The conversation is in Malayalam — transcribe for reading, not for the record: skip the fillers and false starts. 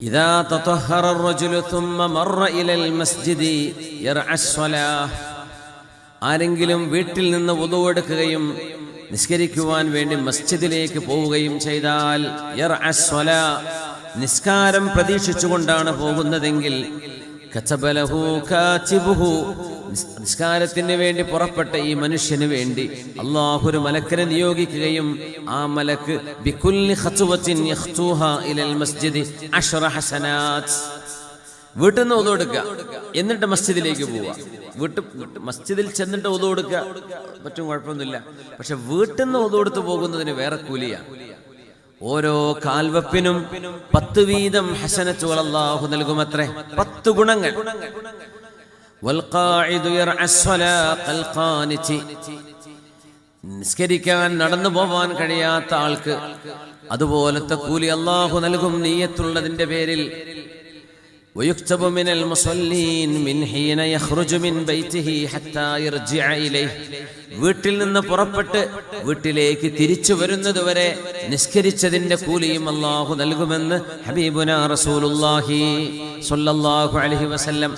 ഇദാ തതഹറ الرجل ثم مر الى المسجد يرعى الصلاه ആരെങ്കിലും വീട്ടിൽ നിന്ന് വുളു എടുക്കുകയും നിസ്കരിക്കുവാൻ വേണ്ടി മസ്ജിദിലേക്ക് പോവുകയും ചെയ്താൽ യർഅ الصلاه നിസ്കാരം പ്രതീക്ഷിച്ചുകൊണ്ടാണ് പോകുന്നതെങ്കിൽ കതബലഹു കാതിബുഹു നിസ്കാരത്തിന് വേണ്ടി പുറപ്പെട്ട ഈ മനുഷ്യന് വേണ്ടി അല്ലാഹു ഒരു മലക്കിനെ നിയോഗിക്കുകയും ആ മലക്ക് ബികുല്ലി ഖത്വത്തിൻ യഖ്തുഹാ ഇലൽ മസ്ജിദി 10 ഹസനാത്ത് വീട്ടിൽ നിന്ന് വുളു എടുക്കുക എന്നിട്ട് മസ്ജിദിലേക്ക് പോവുക. മസ്ജിദിൽ ചെന്നിട്ട് വുളു എടുക്കുക പറ്റും, കുഴപ്പമൊന്നുമില്ല. പക്ഷെ വീട്ടിൽ നിന്ന് വുളു എടുത്ത് പോകുന്നതിന് വേറെ കൂലിയാണ്. ഓരോ കാൽവെപ്പിനും 10 വീതം ഹസനത്തുകൾ അല്ലാഹു നൽകുമത്രേ, 10 ഗുണങ്ങൾ. നിസ്കരിക്കാൻ നടന്നു പോവാൻ കഴിയാത്ത ആൾക്ക് അതുപോലത്തെ കൂലി അല്ലാഹു നൽകും നിയ്യത്തുള്ളതിന്റെ പേരിൽ. ويكتب من المصلين من حين يخرج من بيته حتى يرجع إليه വീട്ടിൽ നിന്ന് പുറപ്പെട്ട് വീട്ടിലേക്ക് തിരിച്ചു വരുന്നതുവരെ നിസ്കരിച്ചതിന്റെ കൂലിയും അല്ലാഹു നൽകുമെന്ന് ഹബീബുനാ റസൂലുള്ളാഹി സ്വല്ലല്ലാഹു അലൈഹി വസല്ലം